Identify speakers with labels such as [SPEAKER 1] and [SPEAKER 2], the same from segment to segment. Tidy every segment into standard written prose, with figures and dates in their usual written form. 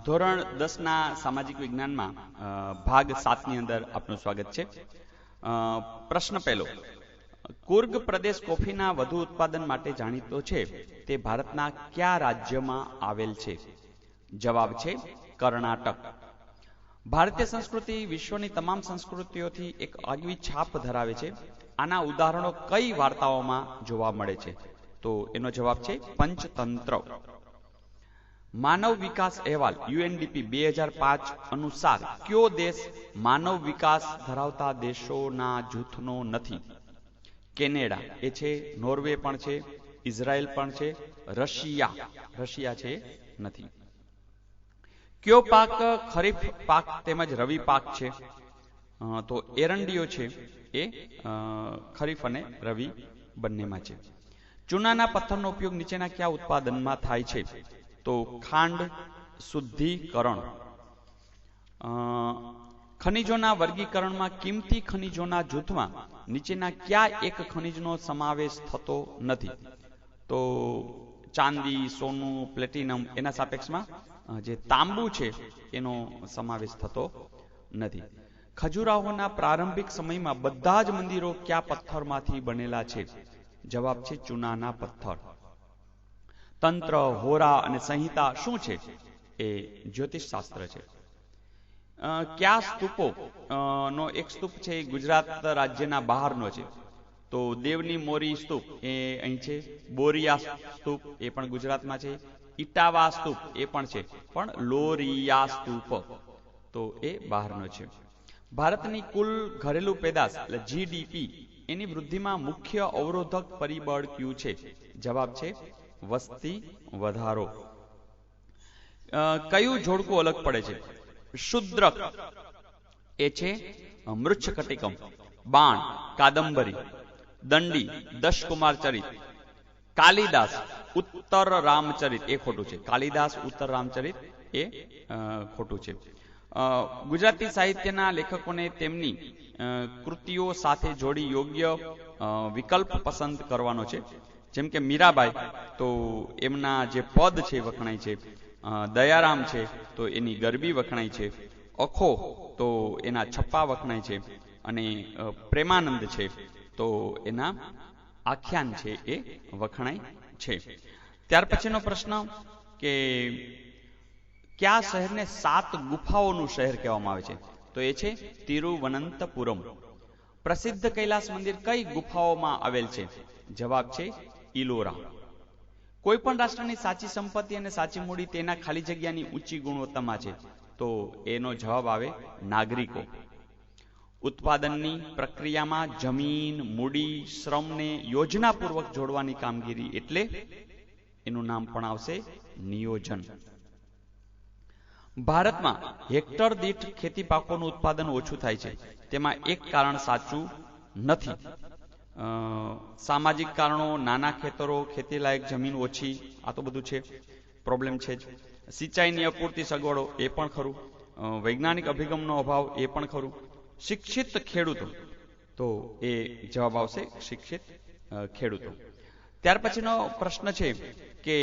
[SPEAKER 1] ધોરણ 10ના સામાજિક વિજ્ઞાનમાં ભાગ 7ની અંદર આપનું સ્વાગત છે. પ્રશ્ન પહેલો, કુર્ગ પ્રદેશ કોફીના વધુ ઉત્પાદન માટે જાણીતો છે તે ભારતના કયા રાજ્યમાં આવેલ છે? જવાબ છે કર્ણાટક. ભારતીય સંસ્કૃતિ વિશ્વની તમામ સંસ્કૃતિઓથી એક આગવી છાપ ધરાવે છે. આના ઉદાહરણો કઈ વાર્તાઓમાં જોવા મળે છે? તો એનો જવાબ છે પંચતંત્ર. માનવ વિકાસ અહેવાલ યુએનડીપી 2005 અનુસાર કયો દેશ માનવ વિકાસ ધરાવતા દેશોના જૂથનો નથી? કેનેડા એ છે, નોર્વે પણ છે, ઇઝરાયલ પણ છે, રશિયા છે નથી. કયો પાક ખરીફ પાક તેમજ રવિ પાક છે? તો એરંડીઓ છે એ ખરીફ અને રવિ બંનેમાં છે. ચૂનાના પથ્થરનો ઉપયોગ નીચેના કયા ઉત્પાદનમાં થાય છે? તો ખાંડ શુદ્ધિકરણ. ખનિજોના વર્ગીકરણમાં કિંમતી ખનિજોના જૂથમાં નીચેના કયા એક ખનિજનો સમાવેશ થતો નથી? તો ચાંદી, સોનું, પ્લેટિનમ એના સાપેક્ષમાં જે તાંબુ છે એનો સમાવેશ થતો નથી. ખજુરાહોના પ્રારંભિક સમયમાં બધા જ મંદિરો કયા પથ્થરમાંથી બનેલા છે? જવાબ છે ચૂનાના પથ્થર. તંત્ર, હોરા અને સંહિતા શું છે? એ જ્યોતિષ શાસ્ત્ર છે. કયા સ્તૂપો નો એક સ્તૂપ છે એ ગુજરાત રાજ્યના બહારનો છે? તો દેવની મોરી સ્તૂપ એ અહીં છે, બોરિયા સ્તૂપ એ પણ ગુજરાતમાં છે, ઇટાવા સ્તૂપ એ પણ છે, પણ લોરિયા સ્તૂપ તો એ બહારનો છે. ભારતની કુલ ઘરેલું પેદાશ એટલે જીડીપી એની વૃદ્ધિમાં મુખ્ય અવરોધક પરિબળ કયું છે? જવાબ છે વસ્તી વધારો. કયું જોડકું અલગ પડે છે? શુદ્રક એ છે મૃચ્છકટિકમ, બાણ કાદંબરી, દંડી દશકુમાર ચરિત, કાલિદાસ ઉત્તર રામચરિત એ ખોટું છે. કાલિદાસ ઉત્તર રામચરિત એ ખોટું છે. ગુજરાતી સાહિત્યના લેખકોને તેમની કૃતિઓ સાથે જોડી યોગ્ય વિકલ્પ પસંદ કરવાનો છે. જેમ કે મીરાબાઈ તો એમના જે પદ છે વખણાય છે, દયારામ છે તો એની ગરબી વખણાય છે, અખો તો એના છપ્પા વખણાય છે, અને પ્રેમાનંદ છે તો એના આખ્યાન છે એ વખણાય છે. ત્યાર પછીનો પ્રશ્ન કે કયા શહેરને 7 ગુફાઓનું શહેર કહેવામાં આવે છે? તો એ છે તિરુવનંતપુરમ. પ્રસિદ્ધ કૈલાસ મંદિર કઈ ગુફાઓમાં આવેલ છે? જવાબ છે ઇલોરા. કોઈ પણ રાષ્ટ્રની સાચી સંપત્તિ અને સાચી મૂડી તેના ખાલી જગ્યાની ઊંચી ગુણવત્તામાં છે. તો એનો જવાબ આવે નાગરિકો. ઉત્પાદનની પ્રક્રિયામાં જમીન, મૂડી, શ્રમને યોજનાપૂર્વક જોડવાની કામગીરી એટલે એનું નામ પણ આવશે નિયોજન. ભારતમાં હેક્ટર દીઠ ખેતી પાકોનું ઉત્પાદન ઓછું થાય છે. તેમાં એક કારણ સાચું નથી. સામાજિક કારણો, નાના ખેતરો, ખેતીલાયક જમીન ઓછી, આ તો બધું છે, પ્રોબ્લેમ છે જ. સિંચાઈની અપૂરતી સગવડો એ પણ ખરું. વૈજ્ઞાનિક અભિગમનો અભાવ એ પણ ખરું. શિક્ષિત ખેડૂતો તો એ જવાબ આવશે શિક્ષિત ખેડૂતો. ત્યાર પછીનો પ્રશ્ન છે કે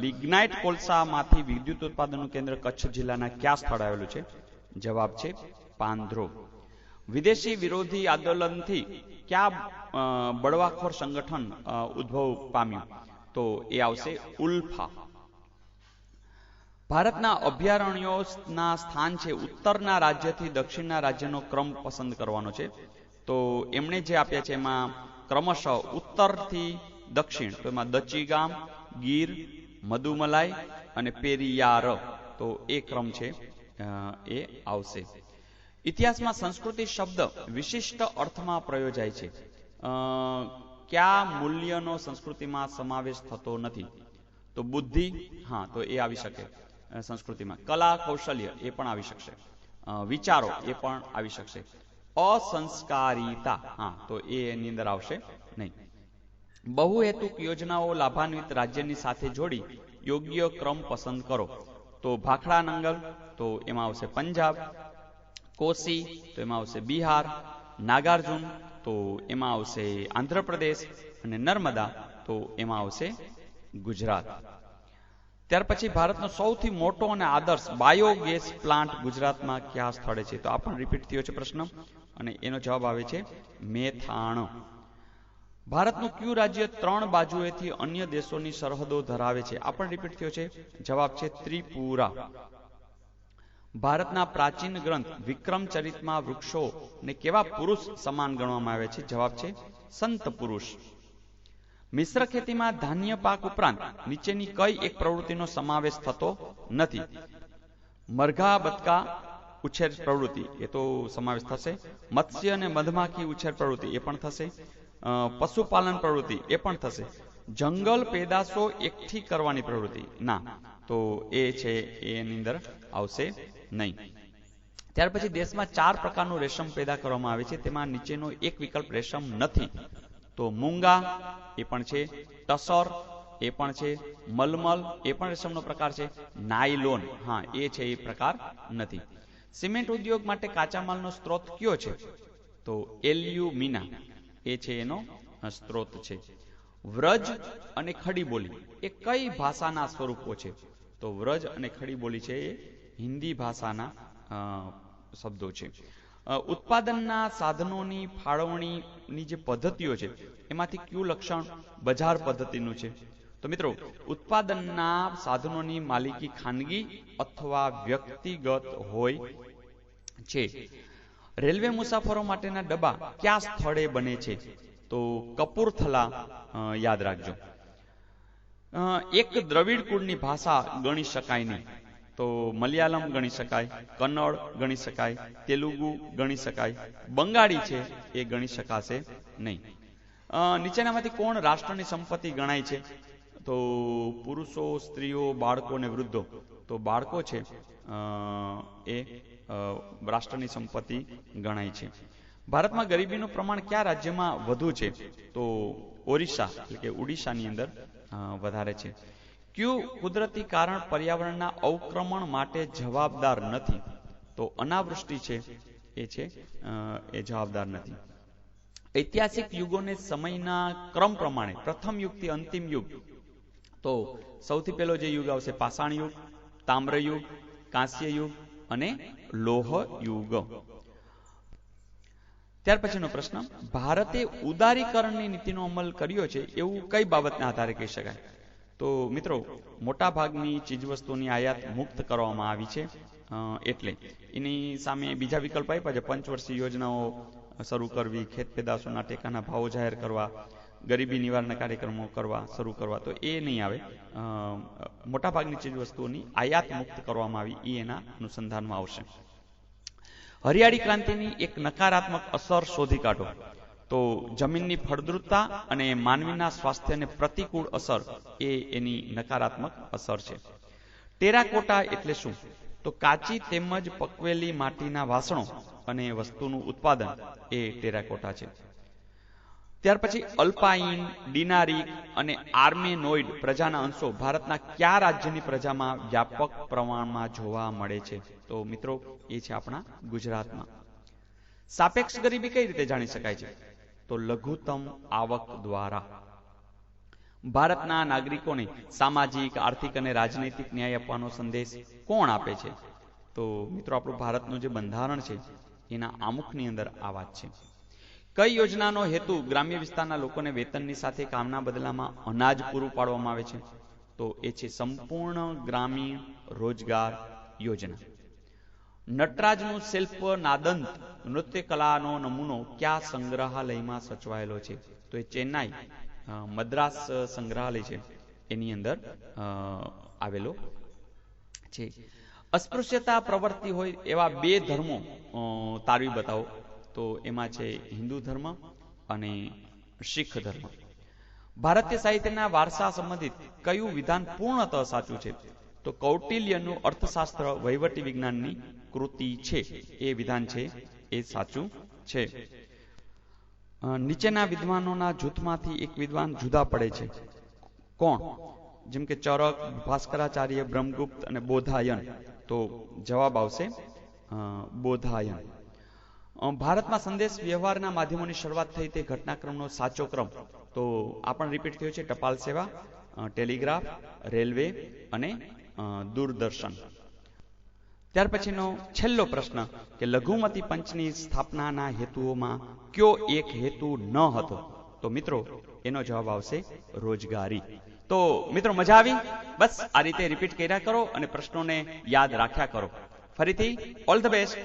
[SPEAKER 1] લિગ્નાઇટ કોલસામાંથી વિદ્યુત ઉત્પાદનનું કેન્દ્ર કચ્છ જિલ્લાના કયા સ્થળે આવેલું છે? જવાબ છે પાંધ્રો. વિદેશી વિરોધી આંદોલનથી કયા બળવાખોર સંગઠન ઉદ્ભવ પામ્યું? તો એ આવશે ઉલ્ફા. ભારતના અભયારણ્યોના સ્થાન છે ઉત્તરના રાજ્યથી દક્ષિણના રાજ્યનો ક્રમ પસંદ કરવાનો છે. તો એમણે જે આપ્યા છે એમાં ક્રમશઃ ઉત્તરથી દક્ષિણ, તો એમાં દચીગામ, ગીર, મધુમલાઈ અને પેરિયાર તો એ ક્રમ છે એ આવશે. ઇતિહાસમાં સંસ્કૃતિ શબ્દ વિશિષ્ટ અર્થમાં પ્રયોજાય છે. કયા મૂલ્યનો સંસ્કૃતિમાં સમાવેશ થતો નથી? તો બુદ્ધિ, હા તો એ આવી શકે સંસ્કૃતિમાં. કલા કૌશલ્ય એ પણ આવી શકશે. વિચારો એ પણ આવી શકશે. અસંસ્કારિતા, હા તો એની અંદર આવશે નહીં. બહુહેતુક યોજનાઓ લાભાન્વિત રાજ્યની સાથે જોડી યોગ્ય ક્રમ પસંદ કરો. તો ભાખડા નંગલ તો એમાં આવશે પંજાબ, કોસી તો એમાં આવશે બિહાર, નાગાર્જુન તો એમાં આવશે આંધ્રપ્રદેશ, અને નર્મદા તો એમાં આવશે ગુજરાત. ત્યાર પછી ભારતનો સૌથી મોટો અને આદર્શ બાયોગેસ પ્લાન્ટ ગુજરાતમાં કયા સ્થળે છે? તો આ પણ રિપીટ થયો છે પ્રશ્ન, અને એનો જવાબ આવે છે મેથાણ. ભારતનું કયું રાજ્ય 3 બાજુએથી અન્ય દેશોની સરહદો ધરાવે છે? આ પણ રિપીટ થયો છે. જવાબ છે ત્રિપુરા. ભારતના પ્રાચીન ગ્રંથ વિક્રમચરિતમાં વૃક્ષોને કેવા પુરુષ સમાન ગણવામાં આવે છે? જવાબ છે સંત પુરુષ. મિશ્ર ખેતીમાં ધાન્ય પાક ઉપરાંત નીચેની કઈ એક પ્રવૃત્તિનો સમાવેશ થતો નથી? મરઘા બતકા ઉછેર પ્રવૃત્તિ, એ તો સમાવેશ થશે. મત્સ્ય અને મધમાખી ઉછેર પ્રવૃત્તિ, એ પણ થશે. પશુપાલન પ્રવૃત્તિ, એ પણ થશે. જંગલ પેદાશો એકઠી કરવાની પ્રવૃત્તિ, ના, તો એ છે એની અંદર આવશે નહીં. ત્યાર પછી દેશમાં 4 પ્રકારનું રેશમ પેદા કરવામાં આવે છે, તેમાં નીચેનો એક વિકલ્પ રેશમ નથી. તો મૂંગા, એ પણ છે. ટસર, એ પણ છે. મલમલ, એ પણ રેશમનો પ્રકાર છે. નાયલોન, હા, એ છે, એ પ્રકાર નથી. સિમેન્ટ ઉદ્યોગ માટે કાચા માલનો સ્ત્રોત કયો છે? તો એલ્યુમિના, એ છે એનો સ્ત્રોત છે. વ્રજ અને ખડી બોલી એ કઈ ભાષાના સ્વરૂપો છે? તો વ્રજ અને ખડી બોલી છે એ હિન્દી ભાષાના શબ્દો છે. ઉત્પાદનના સાધનોની ફાળવણીની જે પદ્ધતિઓ છે એમાંથી કયું લક્ષણ બજાર પદ્ધતિનું છે? તો મિત્રો, ઉત્પાદનના સાધનોની માલિકી ખાનગી અથવા વ્યક્તિગત હોય છે. રેલવે મુસાફરો માટેના ડબ્બા કયા સ્થળે બને છે? તો કપૂરથલા, યાદ રાખજો. એક દ્રવિડ કુળની ભાષા ગણી શકાય નહીં, તો મલયાલમ ગણી શકાય, કન્નડ ગણી શકાય, તેલુગુ ગણી શકાય, બંગાળી છે એ ગણી શકાશે નહીં. નીચેનામાંથી કોણ રાષ્ટ્રની સંપત્તિ ગણાય છે? તો પુરુષો, સ્ત્રીઓ, બાળકો અને વૃદ્ધો. તો બાળકો છે એ રાષ્ટ્રની સંપત્તિ ગણાય છે. ભારતમાં ગરીબીનું પ્રમાણ કયા રાજ્યમાં વધુ છે? તો ઓરિસ્સા એટલે કે ઓડિશાની અંદર વધારે છે. કયું કુદરતી કારણ પર્યાવરણના અવક્રમણ માટે જવાબદાર નથી? તો અનાવૃષ્ટિ છે એ છે એ જવાબદાર નથી. ઐતિહાસિક યુગોને સમયના ક્રમ પ્રમાણે પ્રથમ યુગથી અંતિમ યુગ, તો સૌથી પહેલો જે યુગ આવશે પાષાણ યુગ, તામ્ર યુગ, કાંસ્ય યુગ અને લોહ યુગ. ત્યાર પછીનો પ્રશ્ન, ભારતે ઉદારીકરણની નીતિનો અમલ કર્યો છે એવું કઈ બાબતના આધારે કહી શકાય? તો મિત્રો, મોટા ભાગની ચીજવસ્તુઓની આયાત મુક્ત કરવામાં આવી છે, એટલે એની સામે બીજા વિકલ્પ આપ્યા છે. પંચવર્ષીય યોજનાઓ શરૂ કરવી, ખેત પેદાશોના ટેકાના ભાવો જાહેર કરવા, ગરીબી નિવારણ કાર્યક્રમો કરવા શરૂ કરવા, તો એ નહીં આવે. મોટાભાગની ચીજવસ્તુઓની આયાત મુક્ત કરવામાં આવી, એ એના અનુસંધાનમાં આવશે. હરિયાળી ક્રાંતિની એક નકારાત્મક અસર શોધી કાઢો. તો જમીનની ફળદ્રુપતા અને માનવીના સ્વાસ્થ્યને પ્રતિકૂળ અસર, એ એની નકારાત્મક અસર છે. ટેરાકોટા એટલે શું? તો કાચી તેમજ પકવેલી માટીના વાસણો અને વસ્તુનું ઉત્પાદન એ ટેરાકોટા છે. ત્યાર પછી અલ્પાઇન, ડિનારિક અને આર્મેનોઇડ પ્રજાના અંશો ભારતના કયા રાજ્યની પ્રજામાં વ્યાપક પ્રમાણમાં જોવા મળે છે? તો મિત્રો, એ છે આપણા ગુજરાતમાં. સાપેક્ષ ગરીબી કઈ રીતે જાણી શકાય છે? તો લઘુત્તમ આવક દ્વારા. ભારતના નાગરિકોને સામાજિક, આર્થિક અને રાજનૈતિક ન્યાય આપવાનો સંદેશ કોણ આપે છે? તો મિત્રો, આપણું ભારતનું જે બંધારણ છે એના આમુખની અંદર આ વાત છે. કઈ યોજનાનો હેતુ ગ્રામ્ય વિસ્તારના લોકોને વેતનની સાથે કામના બદલામાં અનાજ પૂરું પાડવામાં આવે છે? તો એ છે સંપૂર્ણ ગ્રામીણ રોજગાર યોજના. નટરાજનું શિલ્પ નાદંત નૃત્ય કલાનો નમૂનો કયા સંગ્રહાલયમાં સચવાયેલો છે? તો એ ચેન્નાઈ મદ્રાસ સંગ્રહાલય છે એની અંદર આવેલો છે. અસ્પૃશ્યતા પ્રવર્તી હોય એવા 2 ધર્મો તારવી બતાવો. તો એમાં છે હિન્દુ ધર્મ અને શીખ ધર્મ. ભારતીય સાહિત્યના વારસા સંબંધિત કયું વિધાન પૂર્ણતઃ સાચું છે? તો કૌટિલ્યનું અર્થશાસ્ત્ર વહીવટી વિજ્ઞાનની કૃતિ છે, એ વિધાન છે એ સાચું છે. નીચેના વિદ્વાનોના જૂથમાંથી એક વિદ્વાન જુદા પડે છે, કોણ? જેમ કે ચરક, ભાસ્કરાચાર્ય, બ્રહ્મગુપ્ત અને બોધાયન. તો જવાબ આવશે બોધાયન. ભારતમાં સંદેશ વ્યવહારના માધ્યમોની શરૂઆત થઈ તે ઘટનાક્રમનો સાચો ક્રમ. તો આ પણ રિપીટ થયો છે. ટપાલ સેવા, ટેલિગ્રાફ, રેલવે અને દૂરદર્શન. ત્યાર પછીનો છેલ્લો પ્રશ્ન કે લઘુમતી પંચની સ્થાપનાના હેતુઓમાં કયો એક હેતુ ન હતો? તો મિત્રો એનો જવાબ આવશે રોજગારી. તો મિત્રો મજા આવી? બસ આ રીતે રિપીટ કર્યા કરો અને પ્રશ્નોને યાદ રાખ્યા કરો. ફરીથી ઓલ ધ બેસ્ટ.